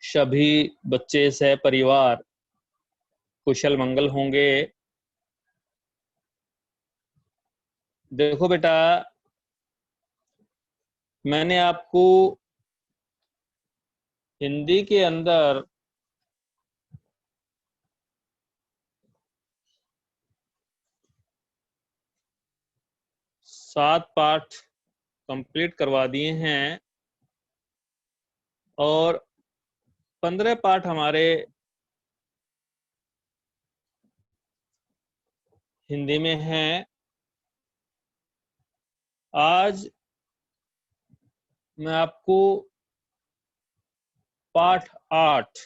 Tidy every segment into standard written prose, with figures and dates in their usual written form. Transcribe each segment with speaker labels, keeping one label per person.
Speaker 1: सभी बच्चे सह परिवार कुशल मंगल होंगे। देखो बेटा, मैंने आपको हिंदी के अंदर सात पाठ कंप्लीट करवा दिए हैं और 15 पाठ हमारे हिंदी में हैं। आज मैं आपको पाठ 8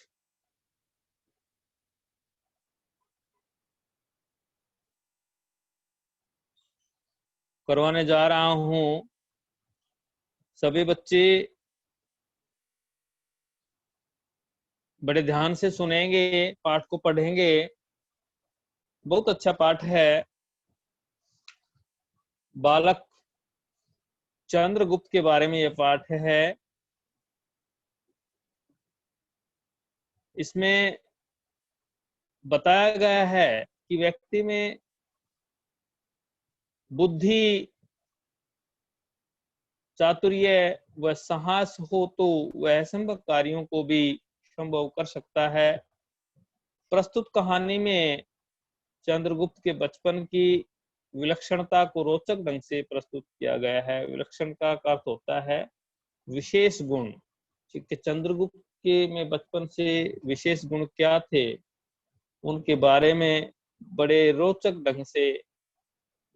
Speaker 1: करवाने जा रहा हूं। सभी बच्चे बड़े ध्यान से सुनेंगे, पाठ को पढ़ेंगे। बहुत अच्छा पाठ है। बालक चंद्रगुप्त के बारे में यह पाठ है। इसमें बताया गया है कि व्यक्ति में बुद्धि, चातुर्य व साहस हो तो वह असंभव कार्यों को भी संभव कर सकता है। प्रस्तुत कहानी में चंद्रगुप्त के बचपन की विलक्षणता को रोचक ढंग से प्रस्तुत किया गया है। विलक्षणता का अर्थ होता है विशेष गुण। ठीक है, चंद्रगुप्त के में बचपन से विशेष गुण क्या थे, उनके बारे में बड़े रोचक ढंग से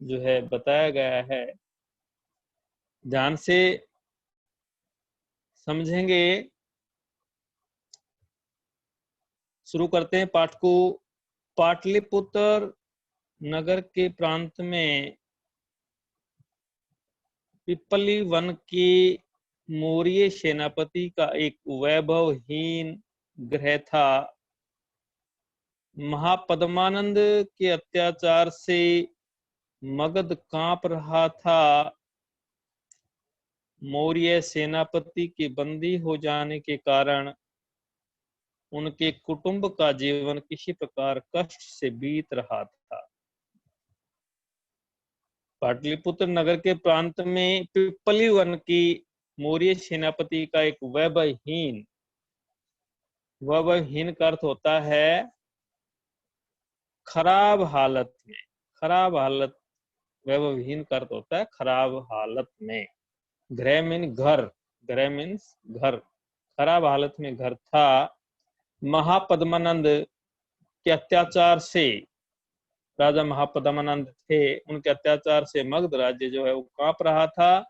Speaker 1: जो है बताया गया है। ध्यान से समझेंगे। शुरू करते हैं पाठ को। पाटलिपुत्र नगर के प्रांत में पिपली वन के मौर्य सेनापति का एक वैभवहीन गृह था। महापद्मानंद के अत्याचार से मगध कांप रहा था। मौर्य सेनापति के बंदी हो जाने के कारण उनके कुटुंब का जीवन किसी प्रकार कष्ट से बीत रहा था। पाटलिपुत्र नगर के प्रांत में पिपली वन की मौर्य सेनापति का एक वैभवहीन का अर्थ होता है खराब हालत में। खराब हालत, वैभवहीन का अर्थ होता है खराब हालत में। गृह मीन घर, गृह मीन्स घर। खराब हालत में घर था। महापद्मानंद के अत्याचार से, राजा महापद्मानंद थे, उनके अत्याचार से मगध राज्य जो है वो कांप रहा था।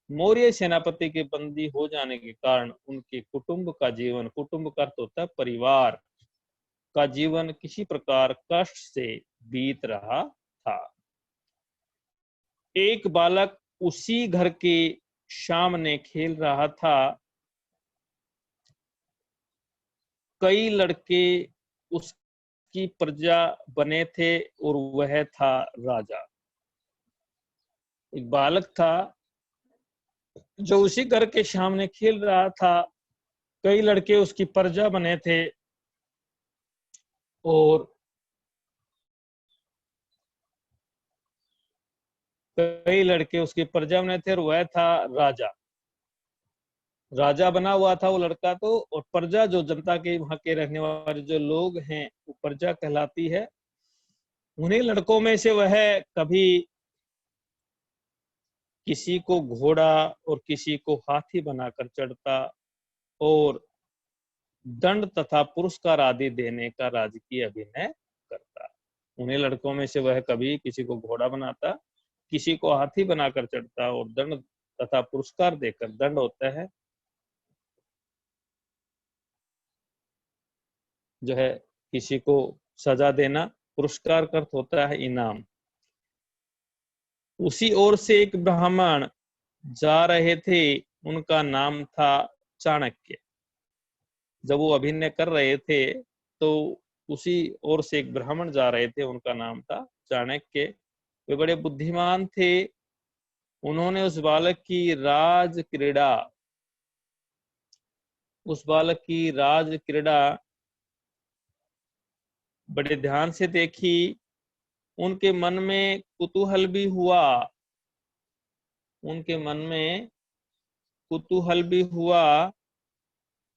Speaker 1: मौर्य सेनापति के बंदी हो जाने के कारण उनके कुटुंब का जीवन, कुटुंब का अर्थ होता है परिवार का जीवन, किसी प्रकार कष्ट से बीत रहा था। एक बालक उसी घर के सामने खेल रहा था। कई लड़के उसकी प्रजा बने थे और वह था राजा। एक बालक था जो उसी घर के सामने खेल रहा था। कई लड़के उसकी प्रजा बने थे और कई लड़के उसकी प्रजा बने थे और वह था राजा। राजा बना हुआ था वो लड़का तो, और प्रजा जो जनता के वहां के रहने वाले जो लोग हैं वो प्रजा कहलाती है। उन्हीं लड़कों में से वह कभी किसी को घोड़ा और किसी को हाथी बनाकर चढ़ता और दंड तथा पुरस्कार आदि देने का राजकीय अभिनय करता। उन्हीं लड़कों में से वह कभी किसी को घोड़ा बनाता, किसी को हाथी बनाकर चढ़ता और दंड तथा पुरस्कार देकर, दंड होता है जो है किसी को सजा देना, पुरस्कार का अर्थ होता है इनाम। उसी ओर से एक ब्राह्मण जा रहे थे, उनका नाम था चाणक्य। जब वो अभिनय कर रहे थे तो उसी ओर से एक ब्राह्मण जा रहे थे, उनका नाम था चाणक्य। वे बड़े बुद्धिमान थे। उन्होंने उस बालक की राज क्रीड़ा, उस बालक की राज क्रीड़ा बड़े ध्यान से देखी। उनके मन में कुतूहल भी हुआ, उनके मन में कुतूहल भी हुआ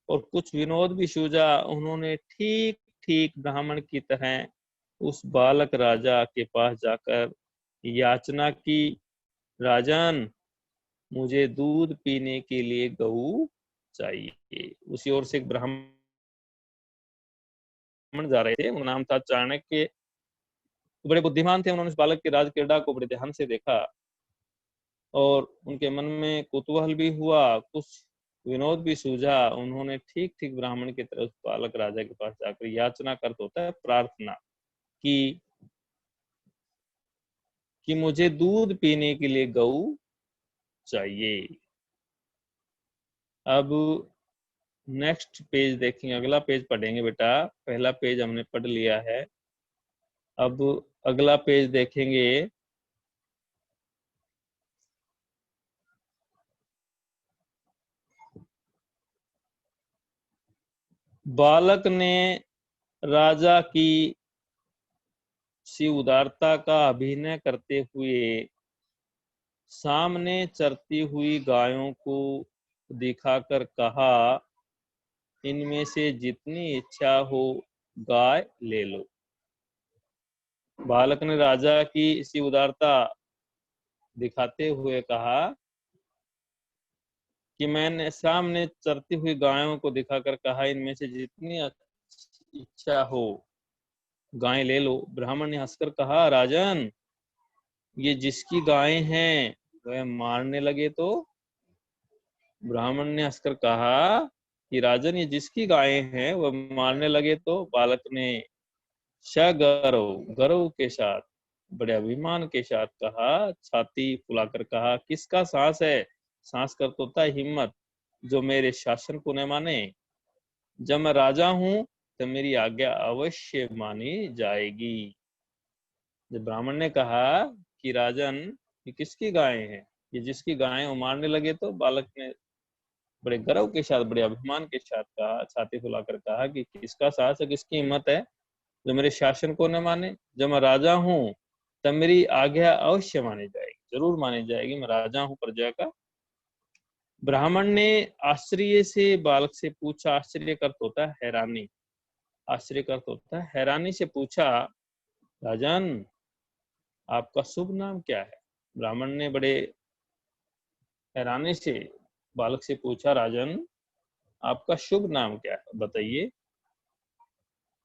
Speaker 1: और कुछ विनोद भी सूझा। उन्होंने ठीक ठीक ब्राह्मण की तरह उस बालक राजा के पास जाकर याचना की, राजन, मुझे दूध पीने के लिए गऊ चाहिए। उसी ओर से एक ब्राह्मण जा रहे थे, उनका नाम था चाणक्य। बड़े बुद्धिमान थे, उन्होंने उस बालक के राज क्रीड़ा को बड़े ध्यान से देखा और उनके मन में कुतूहल भी हुआ, कुछ विनोद भी सूझा। उन्होंने ठीक ठीक ब्राह्मण की तरह उस बालक राजा के पास जाकर याचना कर, होता है प्रार्थना, कि मुझे दूध पीने के लिए गऊ चाहिए। अब नेक्स्ट पेज देखेंगे, अगला पेज पढ़ेंगे बेटा। पहला पेज हमने पढ़ लिया है, अब अगला पेज देखेंगे। बालक ने राजा की सी उदारता का अभिनय करते हुए सामने चरती हुई गायों को दिखाकर कहा, इनमें से जितनी इच्छा हो गाय ले लो। बालक ने राजा की इसी उदारता दिखाते हुए कहा कि मैंने सामने चरती हुई गायों को दिखाकर कहा, इनमें से जितनी इच्छा हो गाय ले लो। ब्राह्मण ने हंसकर कहा, राजन, ये जिसकी गायें हैं वह मारने लगे तो? ब्राह्मण ने हंसकर कहा कि राजन, ये जिसकी गायें हैं वह मारने लगे तो? बालक ने सगर्व गर्व के साथ, बड़े अभिमान के साथ कहा, छाती फुलाकर कहा, किसका साहस है, साहस कर तो होता है हिम्मत, जो मेरे शासन को न माने। जब मैं राजा हूं तो मेरी आज्ञा अवश्य मानी जाएगी। जब ब्राह्मण ने कहा कि राजन, ये किसकी गायें हैं, ये जिसकी गायें वो मारने लगे तो? बालक ने बड़े गर्व के साथ, बड़े अभिमान के साथ कहा, छाती फुलाकर कहा कि किसका साहस है, किसकी हिम्मत है, जो मेरे शासन को न माने। जब मैं राजा हूं तब मेरी आज्ञा अवश्य मानी जाएगी, जरूर मानी जाएगी, मैं राजा हूं प्रजा का। ब्राह्मण ने आश्चर्य से बालक से पूछा, आश्चर्य का अर्थ होता है हैरानी, आश्चर्य का अर्थ होता है हैरानी से पूछा, राजन, आपका शुभ नाम क्या है? ब्राह्मण ने बड़े हैरानी से बालक से पूछा, राजन, आपका शुभ नाम क्या है, बताइए।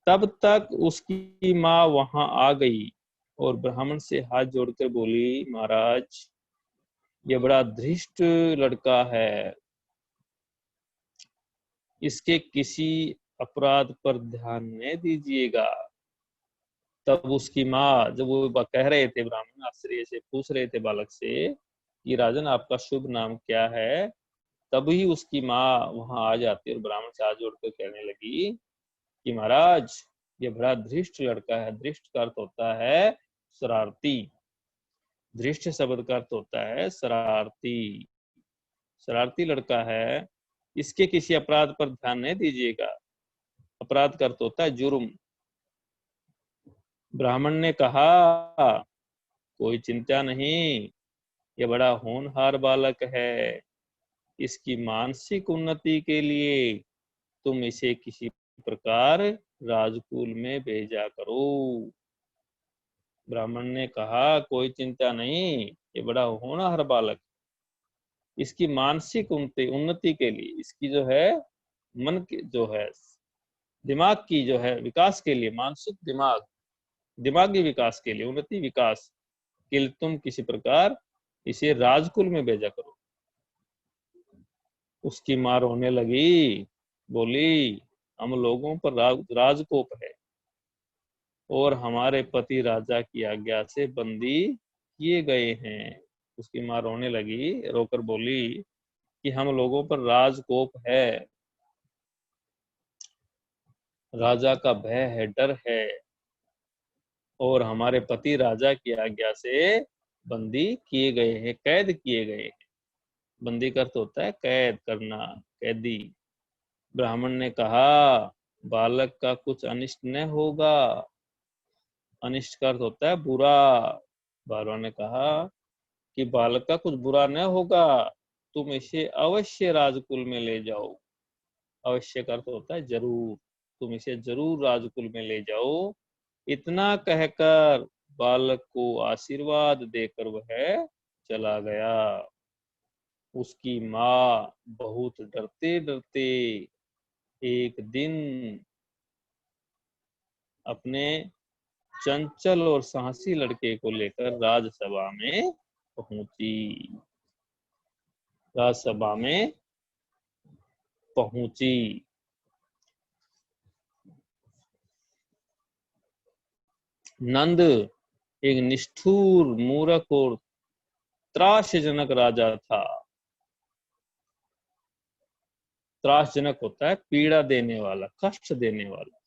Speaker 1: तब तक उसकी माँ वहां आ गई और ब्राह्मण से हाथ जोड़कर बोली, महाराज, ये बड़ा धृष्ट लड़का है, इसके किसी अपराध पर ध्यान न दीजिएगा। तब उसकी माँ, जब वो कह रहे थे, ब्राह्मण आश्चर्य से पूछ रहे थे बालक से कि राजन, आपका शुभ नाम क्या है, तभी उसकी माँ वहां आ जाती और ब्राह्मण से हाथ जोड़कर कहने लगी कि महाराज, ये बड़ा धृष्ट लड़का है। धृष्ट का अर्थ होता है शरारती, धृष्ट शब्द का अर्थ होता है शरारती, शरारती लड़का है, इसके किसी अपराध पर ध्यान नहीं दीजिएगा। अपराध का अर्थ होता है जुर्म। ब्राह्मण ने कहा, कोई चिंता नहीं, ये बड़ा होनहार बालक है, इसकी मानसिक उन्नति के लिए तुम इसे किसी प्रकार राजकुल में भेजा करो। ब्राह्मण ने कहा, कोई चिंता नहीं, ये बड़ा होनहार बालक, इसकी मानसिक उन्नति के लिए, इसकी जो है मन की जो है दिमाग की जो है विकास के लिए, मानसिक दिमाग, दिमागी विकास के लिए, उन्नति विकास के लिए तुम किसी प्रकार इसे राजकुल में भेजा करो। उसकी मां रोने लगी, बोली, हम लोगों पर राजकोप है और हमारे पति राजा की आज्ञा से बंदी किए गए हैं। उसकी मां रोने लगी, रोकर बोली कि हम लोगों पर राजकोप है, राजा का भय है, डर है, और हमारे पति राजा की आज्ञा से बंदी किए गए हैं, कैद किए गए हैं। बंदी का अर्थ होता है कैद करना, कैदी। ब्राह्मण ने कहा बालक का कुछ अनिष्ट न होगा। अनिष्ट का अर्थ होता है बुरा। बालवा ने कहा कि बालक का कुछ बुरा न होगा, तुम इसे अवश्य राजकुल में ले जाओ। अवश्य का अर्थ होता है जरूर, तुम इसे जरूर राजकुल में ले जाओ। इतना कहकर बालक को आशीर्वाद देकर वह चला गया। उसकी माँ बहुत डरते डरते एक दिन अपने चंचल और साहसी लड़के को लेकर राजसभा में पहुंची। राजसभा में पहुंची। नंद एक निष्ठुर, मूर्ख और त्रासजनक राजा था। त्रासजनक होता है पीड़ा देने वाला, कष्ट देने वाला।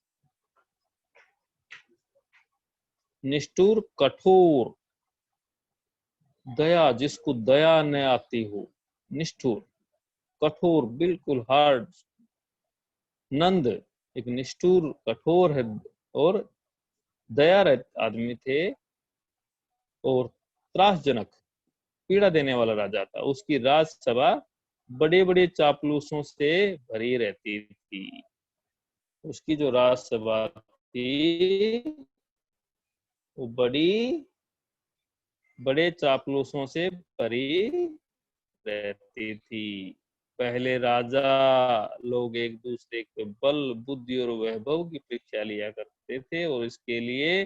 Speaker 1: निष्ठुर, कठोर, दया जिसको दया न आती हो, निष्ठुर, कठोर, बिल्कुल हार्ड। नंद एक निष्ठुर, कठोर है और दया आदमी थे और त्रासजनक, पीड़ा देने वाला राजा था। उसकी राजसभा बड़े बड़े चापलूसों से भरी रहती थी। उसकी जो राजसभा थी वो बड़े चापलूसों से भरी रहती थी। पहले राजा लोग एक दूसरे के बल, बुद्धि और वैभव की परीक्षा लिया करते थे और इसके लिए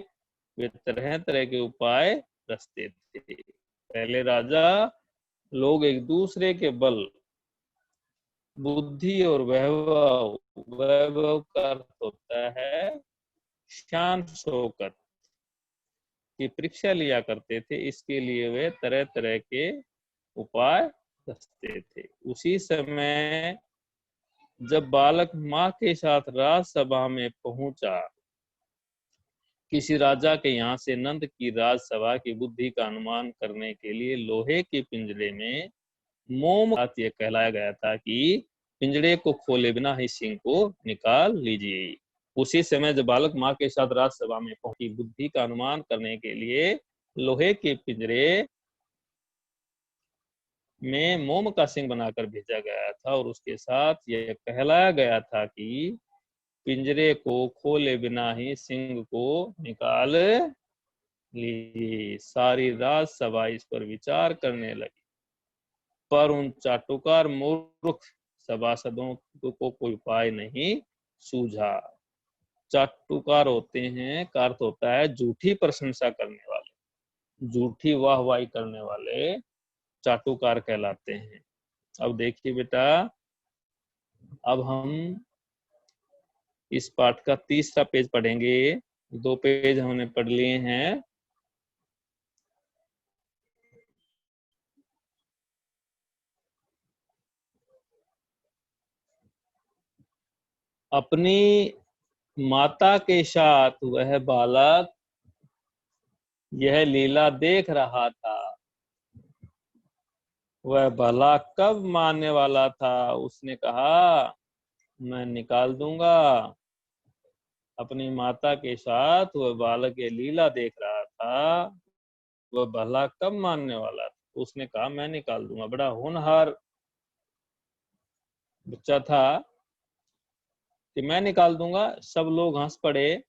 Speaker 1: वे तरह तरह के उपाय रचते थे। पहले राजा लोग एक दूसरे के बल, बुद्धि और वैभव, वैभव का अर्थ होता है शान शौकत, की परीक्षा लिया करते थे। इसके लिए वे तरह तरह के उपाय रचते थे। उसी समय जब बालक माँ के साथ राजसभा में पहुंचा, किसी राजा के यहाँ से नंद की राजसभा की बुद्धि का अनुमान करने के लिए लोहे के पिंजरे में मोम ये कहलाया गया था कि पिंजरे को खोले बिना ही सिंह को निकाल लीजिए। उसी समय जब बालक माँ के साथ राजसभा में पहुंची, बुद्धि का अनुमान करने के लिए लोहे के पिंजरे में मोम का सिंह बनाकर भेजा गया था और उसके साथ यह कहलाया गया था कि पिंजरे को खोले बिना ही सिंह को निकाल लीजिए। सारी राजसभा इस पर विचार करने लगी, पर उन चाटुकार मूर्ख सभासदों को कोई उपाय नहीं सूझा। चाटुकार होते हैं का अर्थ होता है झूठी प्रशंसा करने वाले, झूठी वाहवाही करने वाले चाटुकार कहलाते हैं। अब देखिए बेटा, अब हम इस पाठ का तीसरा पेज पढ़ेंगे। 2 पेज हमने पढ़ लिए हैं। अपनी माता के साथ वह बालक यह लीला देख रहा था। वह भला कब मानने वाला था। उसने कहा मैं निकाल दूंगा। अपनी माता के साथ वह बालक ये लीला देख रहा था, वह भला कब मानने वाला था। उसने कहा मैं निकाल दूंगा। बड़ा होनहार बच्चा था कि मैं निकाल दूंगा। सब लोग हंस पड़े।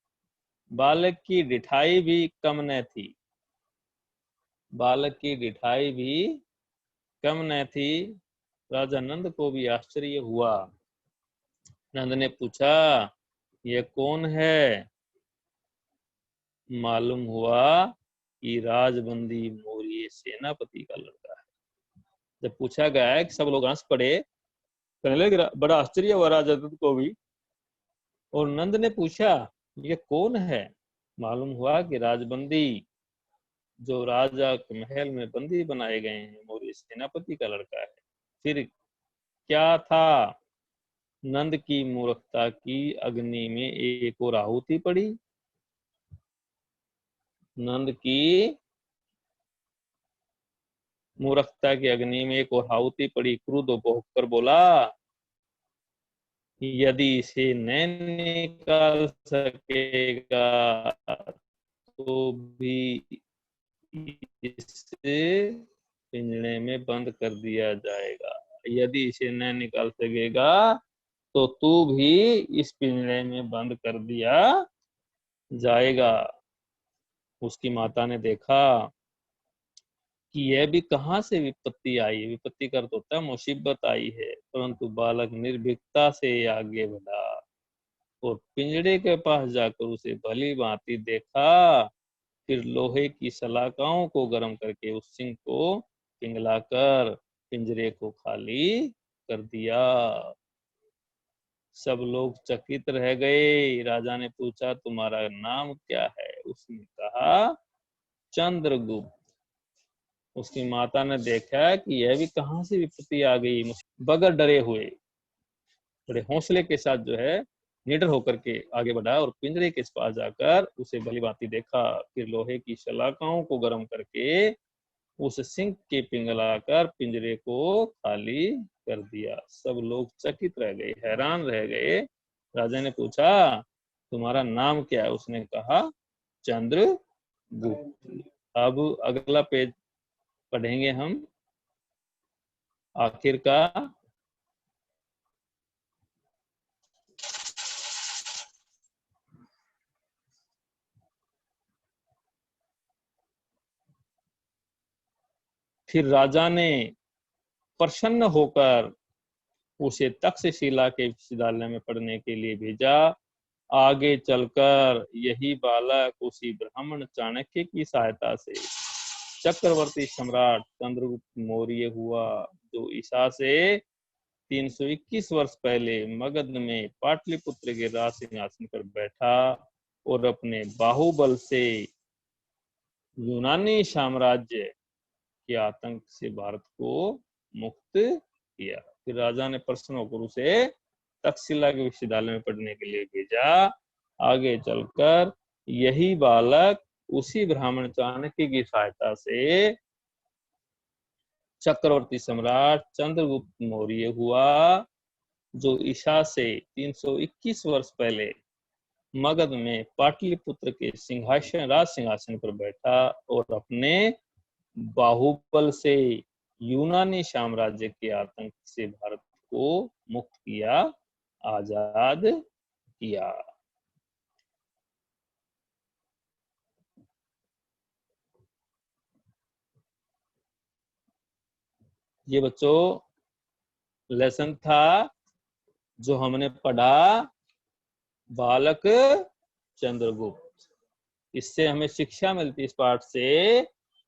Speaker 1: बालक की डिठाई भी कम न थी। बालक की डिठाई भी कम न थी। राजा नंद को भी आश्चर्य हुआ। नंद ने पूछा यह कौन है। मालूम हुआ कि राजबंदी मौर्य सेनापति का लड़का है। जब पूछा गया है कि सब लोग हंस पड़े, कहने लगे बड़ा आश्चर्य हुआ राजा नंद को भी। और नंद ने पूछा ये कौन है। मालूम हुआ कि राजबंदी, जो राजा के महल में बंदी बनाए गए हैं, मौर्य सेनापति का लड़का है। फिर क्या था। नंद की मूर्खता की अग्नि में एक और आहुति पड़ी। नंद की मूर्खता की अग्नि में एक और आहुति पड़ी। क्रुद्ध होकर बोला यदि इसे न निकाल सकेगा तो भी इसे पिंजरे में बंद कर दिया जाएगा। यदि इसे न निकाल सकेगा तो तू भी इस पिंजरे में बंद कर दिया जाएगा। उसकी माता ने देखा कि यह भी कहां से विपत्ति आई है। विपत्ति का अर्थ होता है मुसीबत आई है। परंतु बालक निर्भीकता से आगे बढ़ा और पिंजरे के पास जाकर उसे भली भांति देखा। फिर लोहे की सलाखाओं को गर्म करके उस सिंह को पिघलाकर पिंजरे को खाली कर दिया। सब लोग चकित रह गए। राजा ने पूछा, तुम्हारा नाम क्या है? उसने कहा, चंद्रगुप्त। उसकी माता ने देखा कि यह भी कहां से विपत्ति आ गई। बगैर डरे हुए बड़े हौसले के साथ जो है निडर होकर के आगे बढ़ा और पिंजरे के पास जाकर उसे भली भांति देखा। फिर लोहे की सलाखाओं को गर्म करके उस सिंह के पिघलाकर पिंजरे को खाली कर दिया। सब लोग चकित रह गए, हैरान रह गए। राजा ने पूछा, तुम्हारा नाम क्या है? उसने कहा, चंद्रगुप्त। अब अगला पेज पढ़ेंगे हम। आखिर का फिर राजा ने प्रसन्न होकर उसे तक्षशिला के विश्वविद्यालय में पढ़ने के लिए भेजा। आगे चलकर यही बालक उसी ब्राह्मण चाणक्य की सहायता से चक्रवर्ती सम्राट चंद्रगुप्त मौर्य हुआ, जो ईसा से 321 वर्ष पहले मगध में पाटलिपुत्र के राज सिंहासन पर बैठा और अपने बाहुबल से यूनानी साम्राज्य के आतंक से भारत को मुक्त किया। फिर राजा ने प्रसन्न होकर उसे तक्षशिला के विश्वविद्यालय में पढ़ने के लिए भेजा। आगे चलकर यही बालक उसी ब्राह्मण चाणक्य की सहायता से चक्रवर्ती सम्राट चंद्रगुप्त मौर्य हुआ, जो ईसा से 321 वर्ष पहले मगध में पाटलिपुत्र के राज सिंहासन पर बैठा और अपने बाहुबल से यूनानी साम्राज्य के आतंक से भारत को मुक्त किया, आजाद किया। ये बच्चों लेसन था जो हमने पढ़ा, बालक चंद्रगुप्त। इससे हमें शिक्षा मिलती इस पाठ से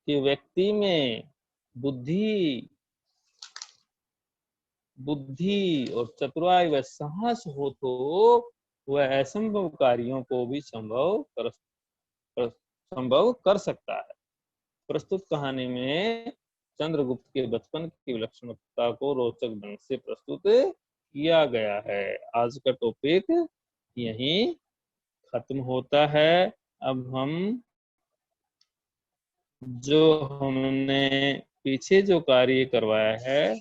Speaker 1: कि व्यक्ति में बुद्धि और चतुराई व साहस हो तो वह असंभव कार्यों को भी संभव कर सकता है। प्रस्तुत कहानी में चंद्रगुप्त के बचपन की विलक्षणता को रोचक ढंग से प्रस्तुत किया गया है। आज का टॉपिक यहीं खत्म होता है। अब हम जो हमने पीछे जो कार्य करवाया है